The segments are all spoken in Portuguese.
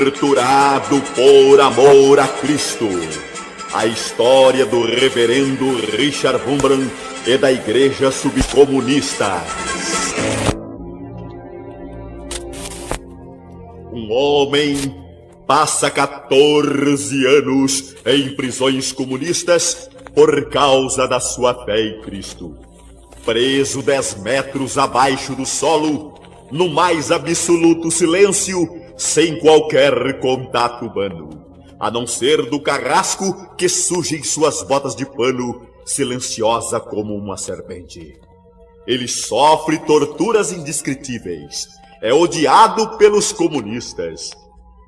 Torturado por amor a Cristo. A história do reverendo Richard Wurmbrand e da Igreja Subcomunista. Um homem passa 14 anos em prisões comunistas por causa da sua fé em Cristo. Preso 10 metros abaixo do solo, no mais absoluto silêncio, sem qualquer contato humano, a não ser do carrasco que surge em suas botas de pano, silenciosa como uma serpente. Ele sofre torturas indescritíveis, é odiado pelos comunistas,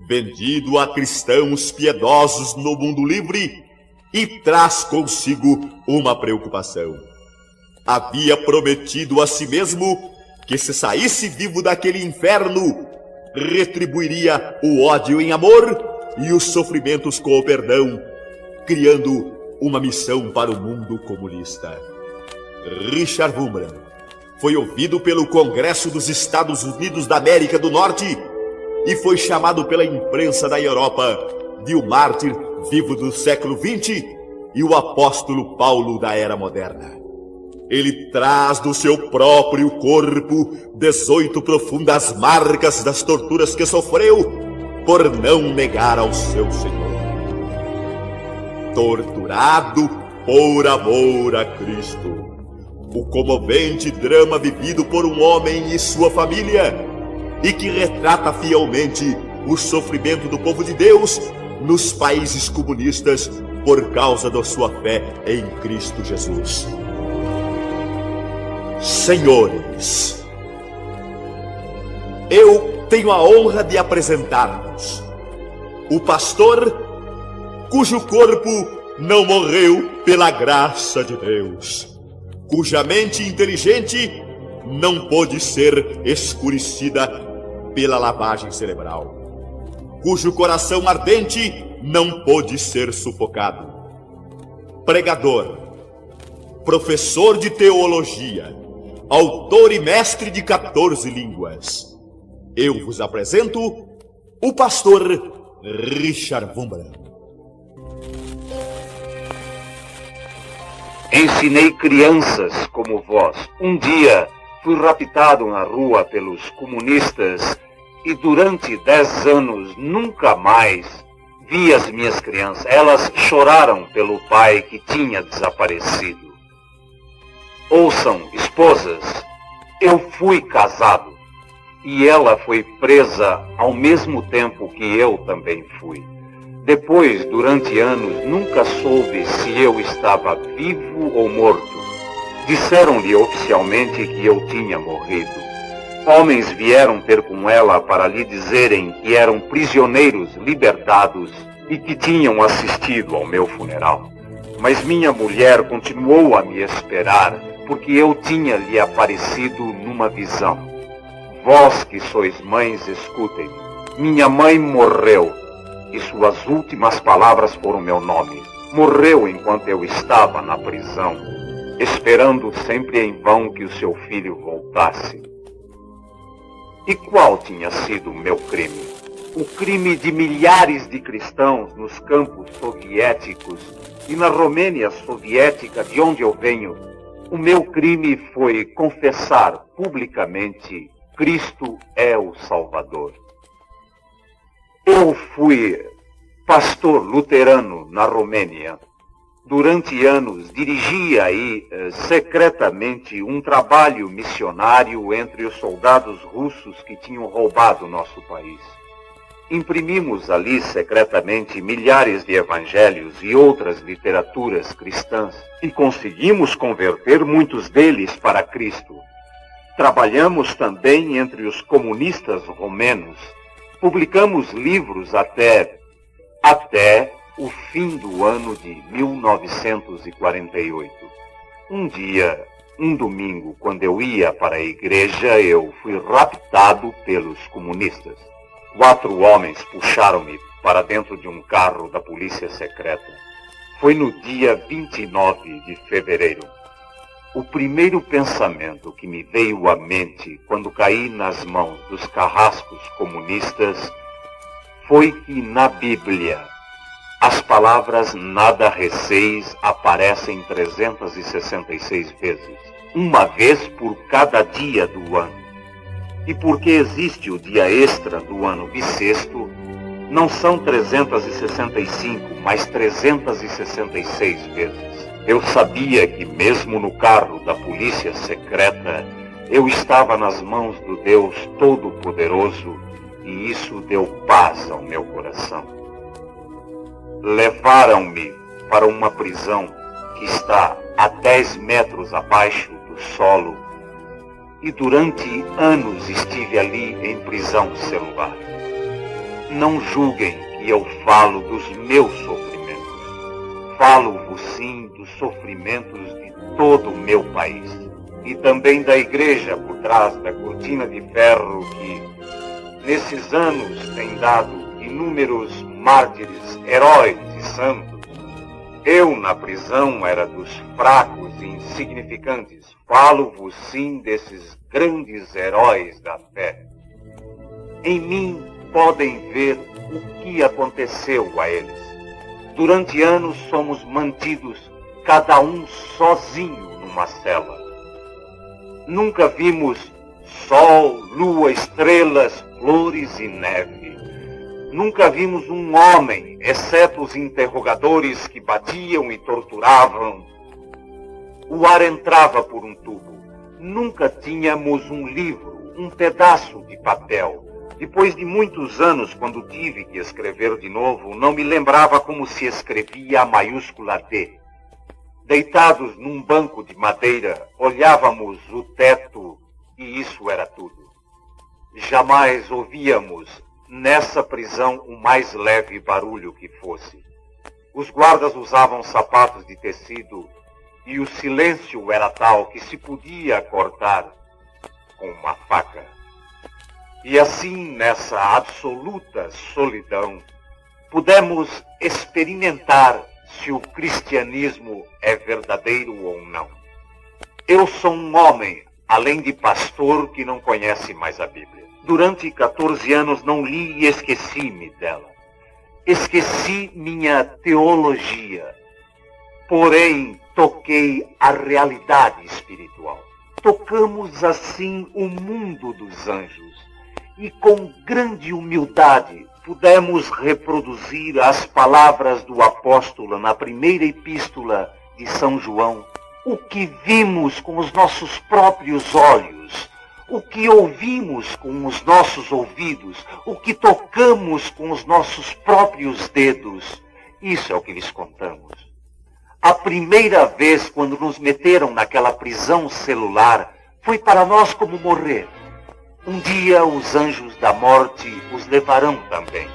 vendido a cristãos piedosos no mundo livre e traz consigo uma preocupação. Havia prometido a si mesmo que, se saísse vivo daquele inferno, retribuiria o ódio em amor e os sofrimentos com o perdão, criando uma missão para o mundo comunista. Richard Wurmbrand foi ouvido pelo Congresso dos Estados Unidos da América do Norte e foi chamado pela imprensa da Europa de o mártir vivo do século XX e o apóstolo Paulo da era moderna. Ele traz do seu próprio corpo 18 profundas marcas das torturas que sofreu por não negar ao seu Senhor. Torturado por amor a Cristo. O comovente drama vivido por um homem e sua família e que retrata fielmente o sofrimento do povo de Deus nos países comunistas por causa da sua fé em Cristo Jesus. Senhores, eu tenho a honra de apresentar-vos o pastor cujo corpo não morreu pela graça de Deus, cuja mente inteligente não pôde ser escurecida pela lavagem cerebral, cujo coração ardente não pôde ser sufocado. Pregador, professor de teologia, autor e mestre de 14 línguas. Eu vos apresento o pastor Richard Wurmbrand. Ensinei crianças como vós. Um dia fui raptado na rua pelos comunistas e durante 10 anos nunca mais vi as minhas crianças. Elas choraram pelo pai que tinha desaparecido. Ouçam, esposas, eu fui casado e ela foi presa ao mesmo tempo que eu também fui. Depois, durante anos, nunca soube se eu estava vivo ou morto. Disseram-lhe oficialmente que eu tinha morrido. Homens vieram ter com ela para lhe dizerem que eram prisioneiros libertados e que tinham assistido ao meu funeral. Mas minha mulher continuou a me esperar, porque eu tinha lhe aparecido numa visão. Vós que sois mães, escutem. Minha mãe morreu, e suas últimas palavras foram meu nome. Morreu enquanto eu estava na prisão, esperando sempre em vão que o seu filho voltasse. E qual tinha sido o meu crime? O crime de milhares de cristãos nos campos soviéticos e na Romênia soviética, de onde eu venho. O meu crime foi confessar publicamente: Cristo é o Salvador. Eu fui pastor luterano na Romênia. Durante anos dirigi aí secretamente um trabalho missionário entre os soldados russos que tinham roubado nosso país. Imprimimos ali secretamente milhares de evangelhos e outras literaturas cristãs e conseguimos converter muitos deles para Cristo. Trabalhamos também entre os comunistas romenos. Publicamos livros até o fim do ano de 1948. Um dia, um domingo, quando eu ia para a igreja, eu fui raptado pelos comunistas. 4 homens puxaram-me para dentro de um carro da polícia secreta. Foi no dia 29 de fevereiro. O primeiro pensamento que me veio à mente quando caí nas mãos dos carrascos comunistas foi que na Bíblia as palavras nada receis aparecem 366 vezes, uma vez por cada dia do ano. E porque existe o dia extra do ano bissexto, não são 365, mas 366 vezes. Eu sabia que mesmo no carro da polícia secreta, eu estava nas mãos do Deus Todo-Poderoso, e isso deu paz ao meu coração. Levaram-me para uma prisão que está a 10 metros abaixo do solo, e durante anos estive ali em prisão celular. Não julguem que eu falo dos meus sofrimentos. Falo-vos sim dos sofrimentos de todo o meu país, e também da igreja por trás da cortina de ferro que, nesses anos, tem dado inúmeros mártires, heróis e santos. Eu, na prisão, era dos fracos e insignificantes. Falo-vos sim desses grandes heróis da fé. Em mim podem ver o que aconteceu a eles. Durante anos somos mantidos, cada um sozinho numa cela. Nunca vimos sol, lua, estrelas, flores e neve. Nunca vimos um homem, exceto os interrogadores que batiam e torturavam. O ar entrava por um tubo. Nunca tínhamos um livro, um pedaço de papel. Depois de muitos anos, quando tive que escrever de novo, não me lembrava como se escrevia a maiúscula D. Deitados num banco de madeira, olhávamos o teto e isso era tudo. Jamais ouvíamos nessa prisão o mais leve barulho que fosse. Os guardas usavam sapatos de tecido e o silêncio era tal que se podia cortar com uma faca. E assim, nessa absoluta solidão, pudemos experimentar se o cristianismo é verdadeiro ou não. Eu sou um homem, além de pastor, que não conhece mais a Bíblia. Durante 14 anos não li e esqueci-me dela. Esqueci minha teologia. Porém, toquei a realidade espiritual. Tocamos assim o mundo dos anjos. E com grande humildade pudemos reproduzir as palavras do apóstolo na primeira epístola de São João. O que vimos com os nossos próprios olhos, o que ouvimos com os nossos ouvidos, o que tocamos com os nossos próprios dedos, isso é o que lhes contamos. A primeira vez quando nos meteram naquela prisão celular, foi para nós como morrer. Um dia os anjos da morte os levarão também.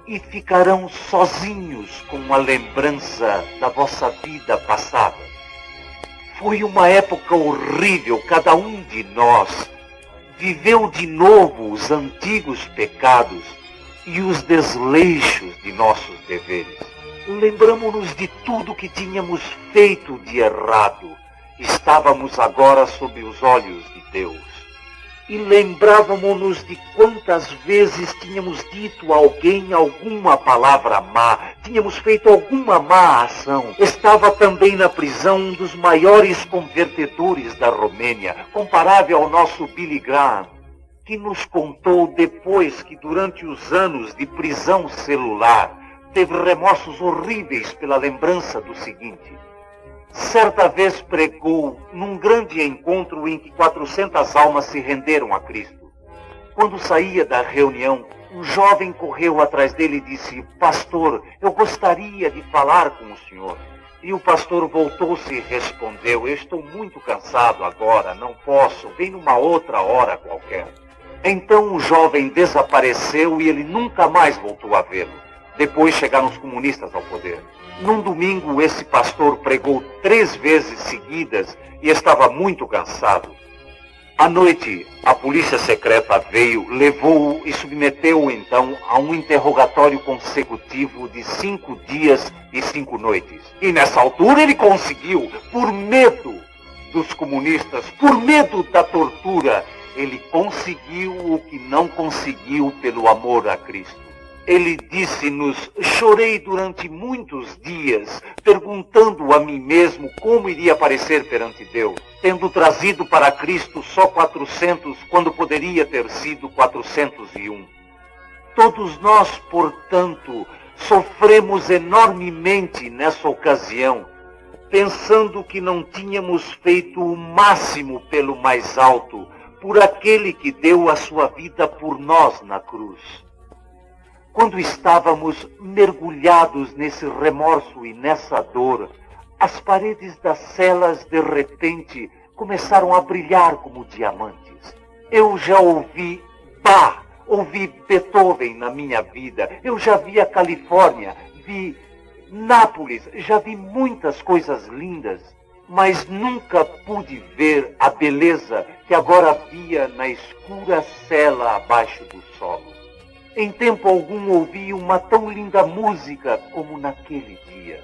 E ficarão sozinhos com a lembrança da vossa vida passada. Foi uma época horrível, cada um de nós viveu de novo os antigos pecados e os desleixos de nossos deveres. Lembramos-nos de tudo que tínhamos feito de errado. Estávamos agora sob os olhos de Deus. E lembrávamos-nos de quantas vezes tínhamos dito a alguém alguma palavra má, tínhamos feito alguma má ação. Estava também na prisão um dos maiores convertedores da Romênia, comparável ao nosso Billy Graham, que nos contou depois que durante os anos de prisão celular teve remorsos horríveis pela lembrança do seguinte. Certa vez pregou num grande encontro em que 400 almas se renderam a Cristo. Quando saía da reunião, um jovem correu atrás dele e disse: "Pastor, eu gostaria de falar com o senhor." E o pastor voltou-se e respondeu: "Eu estou muito cansado agora, não posso, vem numa outra hora qualquer." Então o jovem desapareceu e ele nunca mais voltou a vê-lo. Depois chegaram os comunistas ao poder. Num domingo, esse pastor pregou 3 vezes seguidas e estava muito cansado. À noite, a polícia secreta veio, levou-o e submeteu-o então a um interrogatório consecutivo de 5 dias e 5 noites. E nessa altura ele conseguiu, por medo dos comunistas, por medo da tortura, ele conseguiu o que não conseguiu pelo amor a Cristo. ele disse-nos: chorei durante muitos dias, perguntando a mim mesmo como iria aparecer perante Deus, tendo trazido para Cristo só 400, quando poderia ter sido 401. Todos nós, portanto, sofremos enormemente nessa ocasião, pensando que não tínhamos feito o máximo pelo mais alto, por aquele que deu a sua vida por nós na cruz. Quando estávamos mergulhados nesse remorso e nessa dor, as paredes das celas, de repente, começaram a brilhar como diamantes. Eu já ouvi Bach, ouvi Beethoven na minha vida. Eu já vi a Califórnia, vi Nápoles, já vi muitas coisas lindas, mas nunca pude ver a beleza que agora via na escura cela abaixo do solo. Em tempo algum ouvi uma tão linda música como naquele dia.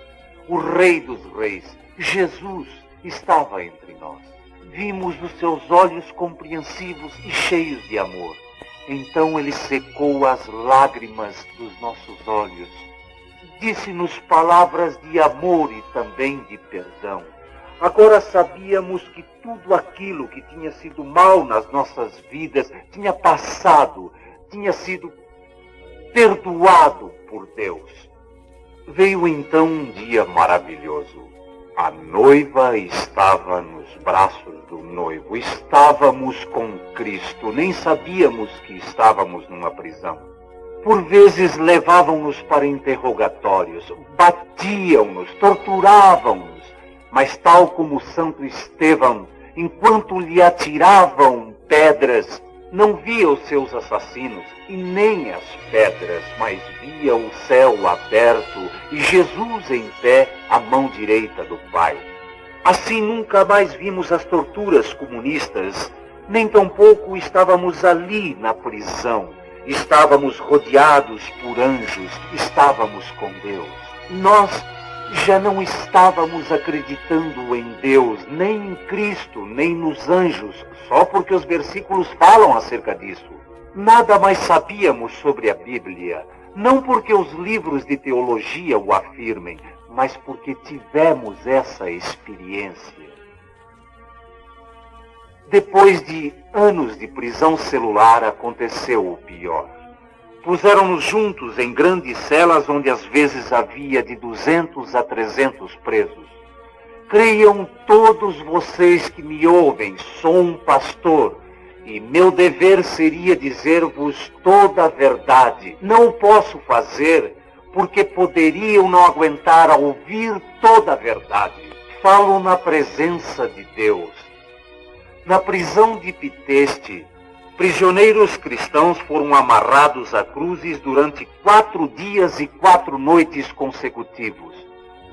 O Rei dos Reis, Jesus, estava entre nós. Vimos os seus olhos compreensivos e cheios de amor. Então ele secou as lágrimas dos nossos olhos. Disse-nos palavras de amor e também de perdão. Agora sabíamos que tudo aquilo que tinha sido mal nas nossas vidas tinha passado, tinha sido perdoado por Deus. Veio então um dia maravilhoso. A noiva estava nos braços do noivo. Estávamos com Cristo. Nem sabíamos que estávamos numa prisão. Por vezes levavam-nos para interrogatórios, batiam-nos, torturavam-nos. Mas tal como Santo Estevão, enquanto lhe atiravam pedras, não via os seus assassinos e nem as pedras, mas via o céu aberto e Jesus em pé à mão direita do Pai. Assim nunca mais vimos as torturas comunistas, nem tampouco estávamos ali na prisão. Estávamos rodeados por anjos, estávamos com Deus. Nós já não estávamos acreditando em Deus, nem em Cristo, nem nos anjos, só porque os versículos falam acerca disso. Nada mais sabíamos sobre a Bíblia, não porque os livros de teologia o afirmem, mas porque tivemos essa experiência. Depois de anos de prisão celular, aconteceu o pior. Puseram-nos juntos em grandes celas onde às vezes havia de 200 a 300 presos. Creiam todos vocês que me ouvem, sou um pastor, e meu dever seria dizer-vos toda a verdade. Não o posso fazer porque poderiam não aguentar a ouvir toda a verdade. Falo na presença de Deus. Na prisão de Piteste, prisioneiros cristãos foram amarrados a cruzes durante 4 dias e 4 noites consecutivos.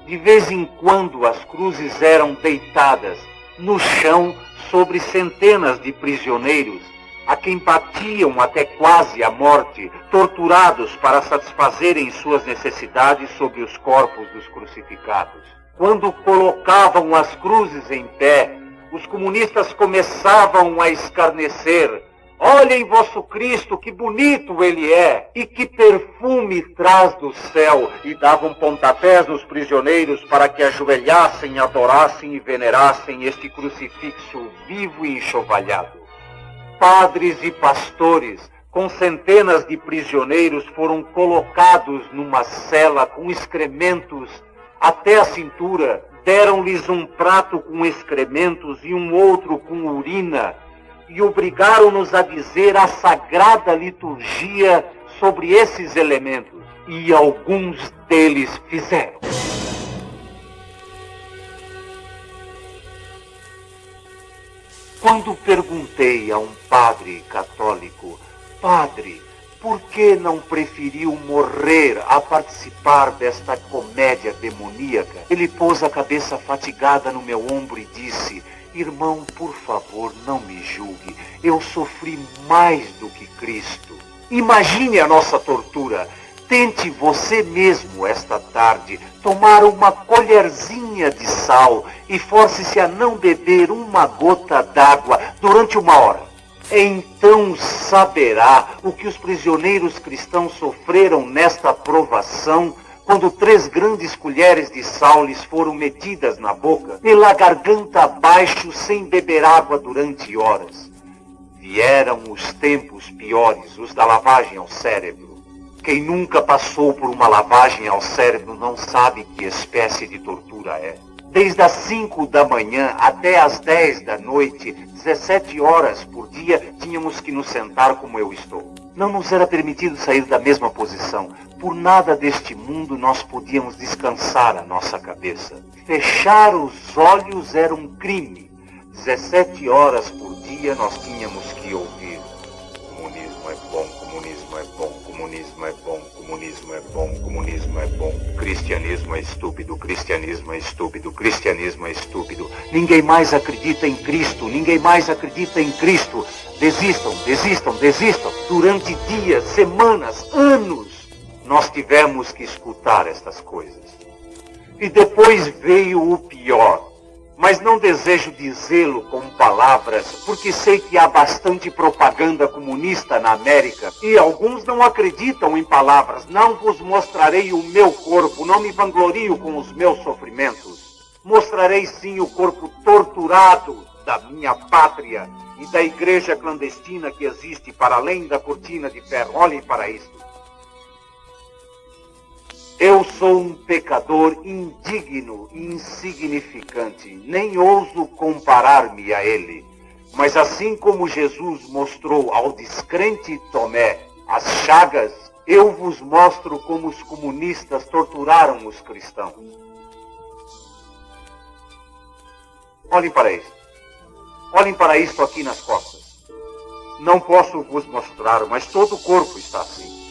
De vez em quando as cruzes eram deitadas no chão sobre centenas de prisioneiros, a quem batiam até quase a morte, torturados para satisfazerem suas necessidades sobre os corpos dos crucificados. Quando colocavam as cruzes em pé, os comunistas começavam a escarnecer: olhem vosso Cristo, que bonito ele é, e que perfume traz do céu, e davam pontapés nos prisioneiros para que ajoelhassem, adorassem e venerassem este crucifixo vivo e enxovalhado. Padres e pastores, com centenas de prisioneiros, foram colocados numa cela com excrementos até a cintura. Deram-lhes um prato com excrementos e um outro com urina, e obrigaram-nos a dizer a sagrada liturgia sobre esses elementos. E alguns deles fizeram. Quando perguntei a um padre católico: padre, por que não preferiu morrer a participar desta comédia demoníaca? Ele pôs a cabeça fatigada no meu ombro e disse: irmão, por favor, não me julgue. Eu sofri mais do que Cristo. Imagine a nossa tortura. Tente você mesmo esta tarde tomar uma colherzinha de sal e force-se a não beber uma gota d'água durante 1 hora. Então saberá o que os prisioneiros cristãos sofreram nesta provação, quando 3 grandes colheres de sal lhes foram metidas na boca, pela garganta abaixo, sem beber água durante horas. Vieram os tempos piores, os da lavagem ao cérebro. Quem nunca passou por uma lavagem ao cérebro não sabe que espécie de tortura é. Desde as 5 da manhã até as 10 da noite, 17 horas por dia, tínhamos que nos sentar como eu estou. Não nos era permitido sair da mesma posição. Por nada deste mundo nós podíamos descansar a nossa cabeça. Fechar os olhos era um crime. 17 horas por dia nós tínhamos que ouvir: comunismo é bom, comunismo é bom, comunismo é bom, comunismo é bom, comunismo é bom, cristianismo é estúpido, cristianismo é estúpido, cristianismo é estúpido, ninguém mais acredita em Cristo, ninguém mais acredita em Cristo, desistam, desistam, desistam. Durante dias, semanas, anos, nós tivemos que escutar estas coisas. E depois veio o pior. Mas não desejo dizê-lo com palavras, porque sei que há bastante propaganda comunista na América, e alguns não acreditam em palavras. Não vos mostrarei o meu corpo, não me vanglorio com os meus sofrimentos. Mostrarei sim o corpo torturado da minha pátria e da igreja clandestina que existe para além da cortina de ferro. Olhem para isto. Eu sou um pecador indigno e insignificante, nem ouso comparar-me a ele. Mas assim como Jesus mostrou ao descrente Tomé as chagas, eu vos mostro como os comunistas torturaram os cristãos. Olhem para isto. Olhem para isto aqui nas costas. Não posso vos mostrar, mas todo o corpo está assim.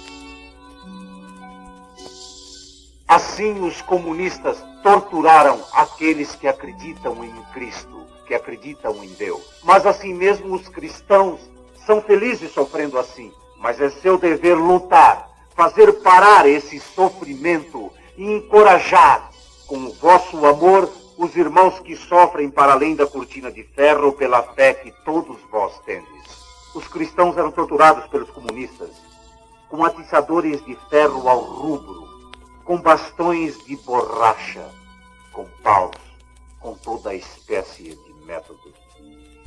Assim os comunistas torturaram aqueles que acreditam em Cristo, que acreditam em Deus. Mas assim mesmo os cristãos são felizes sofrendo assim. Mas é seu dever lutar, fazer parar esse sofrimento e encorajar com o vosso amor os irmãos que sofrem para além da cortina de ferro pela fé que todos vós tendes. Os cristãos eram torturados pelos comunistas com atiçadores de ferro ao rubro, com bastões de borracha, com paus, com toda a espécie de métodos.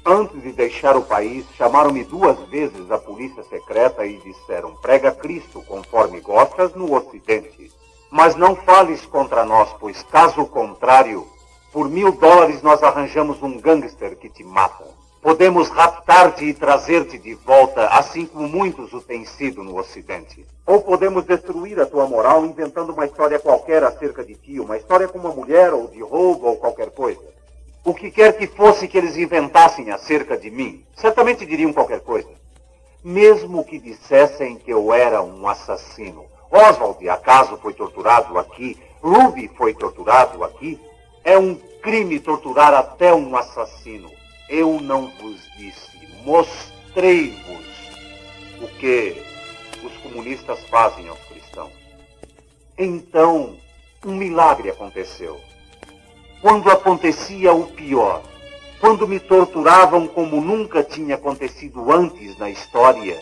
Antes de deixar o país, chamaram-me 2 vezes a polícia secreta e disseram: prega Cristo conforme gostas no Ocidente, mas não fales contra nós, pois caso contrário, por $1000 nós arranjamos um gangster que te mata. Podemos raptar-te e trazer-te de volta, assim como muitos o têm sido no Ocidente. Ou podemos destruir a tua moral inventando uma história qualquer acerca de ti, uma história com uma mulher, ou de roubo, ou qualquer coisa. O que quer que fosse que eles inventassem acerca de mim, certamente diriam qualquer coisa. Mesmo que dissessem que eu era um assassino. Oswald, acaso, foi torturado aqui. Ruby foi torturado aqui. É um crime torturar até um assassino. Eu não vos disse, mostrei-vos o que os comunistas fazem aos cristãos. Então, um milagre aconteceu. Quando acontecia o pior, quando me torturavam como nunca tinha acontecido antes na história,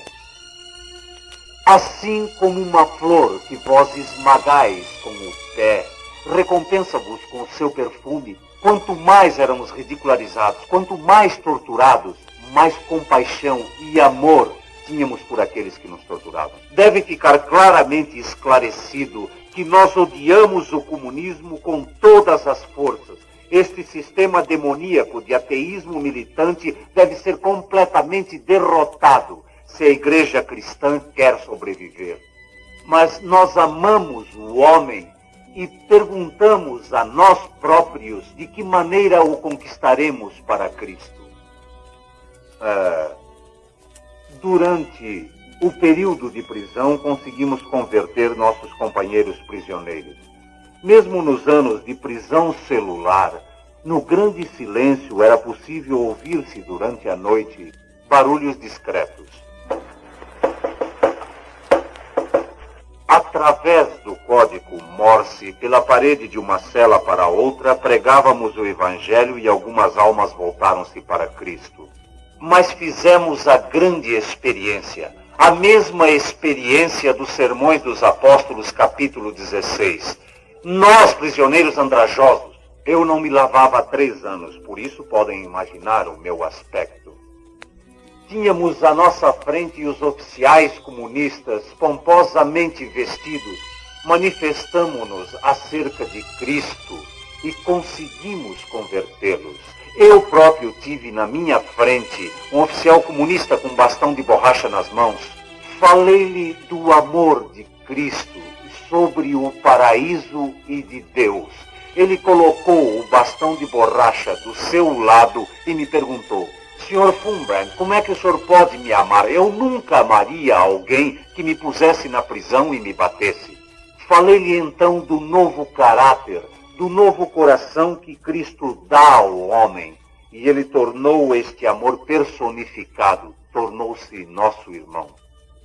assim como uma flor que vós esmagais com o pé, recompensa-vos com o seu perfume. Quanto mais éramos ridicularizados, quanto mais torturados, mais compaixão e amor tínhamos por aqueles que nos torturavam. Deve ficar claramente esclarecido que nós odiamos o comunismo com todas as forças. Este sistema demoníaco de ateísmo militante deve ser completamente derrotado se a igreja cristã quer sobreviver. Mas nós amamos o homem e perguntamos a nós próprios de que maneira o conquistaremos para Cristo. Durante o período de prisão, conseguimos converter nossos companheiros prisioneiros. Mesmo nos anos de prisão celular, no grande silêncio era possível ouvir-se durante a noite barulhos discretos. Através do código Morse, pela parede de uma cela para outra, pregávamos o Evangelho e algumas almas voltaram-se para Cristo. mas fizemos a grande experiência, a mesma experiência dos Sermões dos Apóstolos, capítulo 16. Nós, prisioneiros andrajosos, eu não me lavava há 3 anos, por isso podem imaginar o meu aspecto. Tínhamos à nossa frente os oficiais comunistas, pomposamente vestidos. Manifestamo-nos acerca de Cristo e conseguimos convertê-los. Eu próprio tive na minha frente um oficial comunista com um bastão de borracha nas mãos. Falei-lhe do amor de Cristo, sobre o paraíso e de Deus. Ele colocou o bastão de borracha do seu lado e me perguntou: Sr. Fulbrand, como é que o senhor pode me amar? Eu nunca amaria alguém que me pusesse na prisão e me batesse. Falei-lhe então do novo caráter, do novo coração que Cristo dá ao homem. E ele tornou este amor personificado, tornou-se nosso irmão.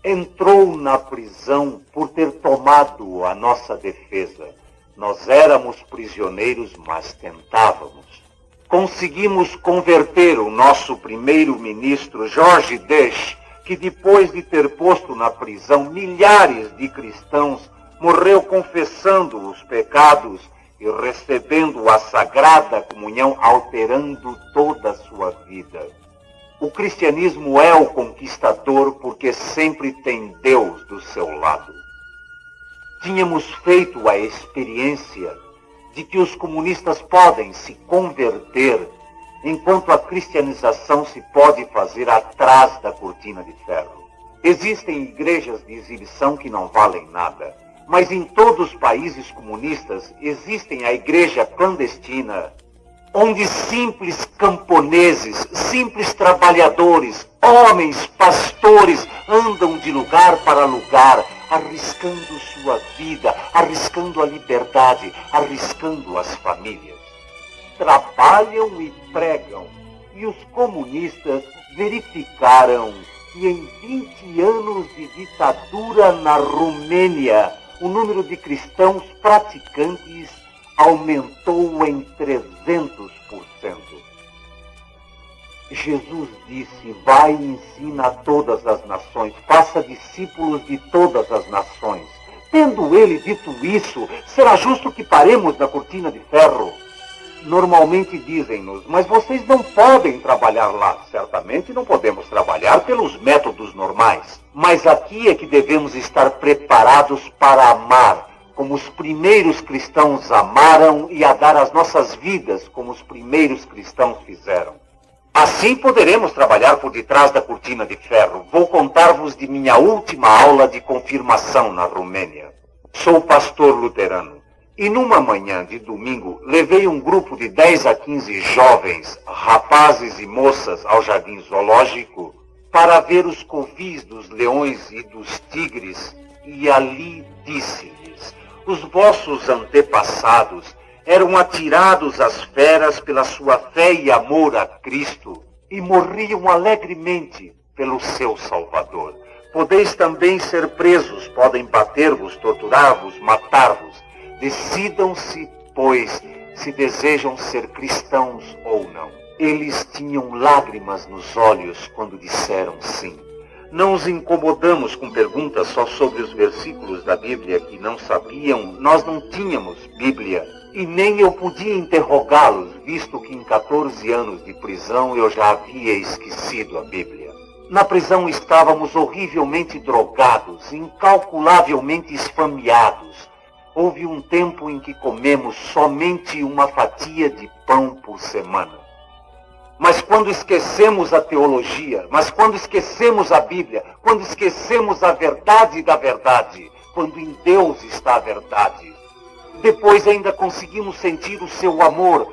Entrou na prisão por ter tomado a nossa defesa. Nós éramos prisioneiros, mas tentávamos. Conseguimos converter o nosso primeiro-ministro, Jorge Desch, que depois de ter posto na prisão milhares de cristãos, morreu confessando os pecados e recebendo a sagrada comunhão, alterando toda a sua vida. O cristianismo é o conquistador porque sempre tem Deus do seu lado. Tínhamos feito a experiência de que os comunistas podem se converter, enquanto a cristianização se pode fazer atrás da cortina de ferro. Existem igrejas de exibição que não valem nada, mas em todos os países comunistas existem a igreja clandestina, onde simples camponeses, simples trabalhadores, homens, pastores, andam de lugar para lugar, arriscando sua vida, arriscando a liberdade, arriscando as famílias. Trabalham e pregam, e os comunistas verificaram que em 20 anos de ditadura na Romênia, o número de cristãos praticantes aumentou em 300%. Jesus disse: vai e ensina a todas as nações, faça discípulos de todas as nações. Tendo ele dito isso, será justo que paremos na cortina de ferro? Normalmente dizem-nos: mas vocês não podem trabalhar lá. Certamente não podemos trabalhar pelos métodos normais. Mas aqui é que devemos estar preparados para amar, como os primeiros cristãos amaram, e a dar as nossas vidas, como os primeiros cristãos fizeram. Assim poderemos trabalhar por detrás da cortina de ferro. Vou contar-vos de minha última aula de confirmação na Romênia. Sou pastor luterano. E numa manhã de domingo, levei um grupo de 10 a 15 jovens, rapazes e moças, ao jardim zoológico para ver os covis dos leões e dos tigres, e ali disse-lhes: os vossos antepassados eram atirados às feras pela sua fé e amor a Cristo, e morriam alegremente pelo seu Salvador. Podeis também ser presos, podem bater-vos, torturar-vos, matar-vos. Decidam-se, pois, se desejam ser cristãos ou não. Eles tinham lágrimas nos olhos quando disseram sim. Não os incomodamos com perguntas só sobre os versículos da Bíblia que não sabiam. Nós não tínhamos Bíblia e nem eu podia interrogá-los, visto que em 14 anos de prisão eu já havia esquecido a Bíblia. Na prisão estávamos horrivelmente drogados, incalculavelmente esfameados. Houve um tempo em que comemos somente uma fatia de pão por semana. Mas quando esquecemos a teologia, mas quando esquecemos a Bíblia, quando esquecemos a verdade da verdade, quando em Deus está a verdade, depois ainda conseguimos sentir o seu amor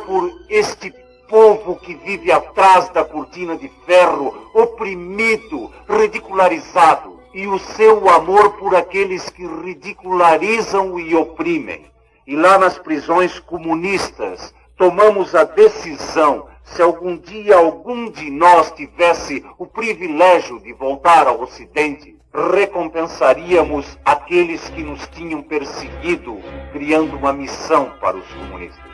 por este povo que vive atrás da cortina de ferro, oprimido, ridicularizado, e o seu amor por aqueles que ridicularizam e oprimem. E lá nas prisões comunistas, tomamos a decisão, se algum dia algum de nós tivesse o privilégio de voltar ao Ocidente, recompensaríamos aqueles que nos tinham perseguido, criando uma missão para os comunistas.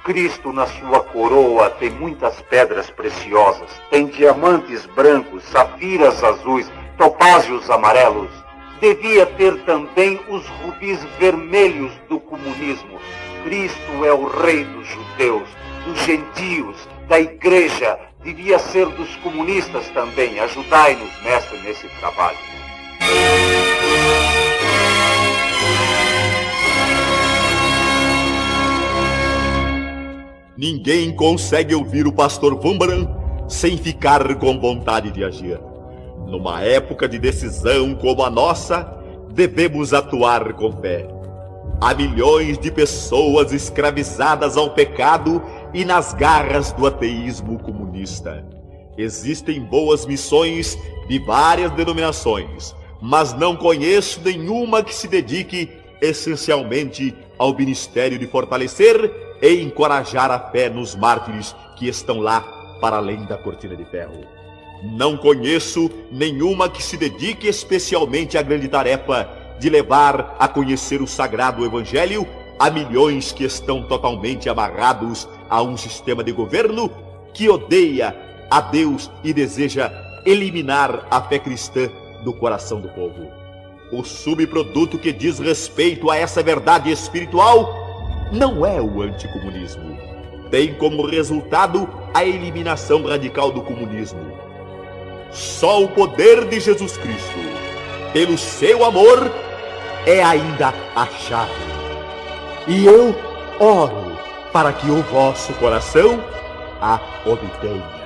Cristo na sua coroa tem muitas pedras preciosas, tem diamantes brancos, safiras azuis, topázios amarelos. Devia ter também os rubis vermelhos do comunismo. Cristo é o rei dos judeus, dos gentios, da igreja. Devia ser dos comunistas também. Ajudai-nos, mestre, nesse trabalho. Ninguém consegue ouvir o pastor Wurmbrand sem ficar com vontade de agir. Numa época de decisão como a nossa, devemos atuar com fé. Há milhões de pessoas escravizadas ao pecado e nas garras do ateísmo comunista. Existem boas missões de várias denominações, mas não conheço nenhuma que se dedique essencialmente ao ministério de fortalecer e encorajar a fé nos mártires que estão lá para além da cortina de ferro. Não conheço nenhuma que se dedique especialmente à grande tarefa de levar a conhecer o sagrado evangelho a milhões que estão totalmente amarrados a um sistema de governo que odeia a Deus e deseja eliminar a fé cristã do coração do povo. O subproduto que diz respeito a essa verdade espiritual não é o anticomunismo. Tem como resultado a eliminação radical do comunismo. Só o poder de Jesus Cristo, pelo seu amor, é ainda a chave. E eu oro para que o vosso coração a obtenha.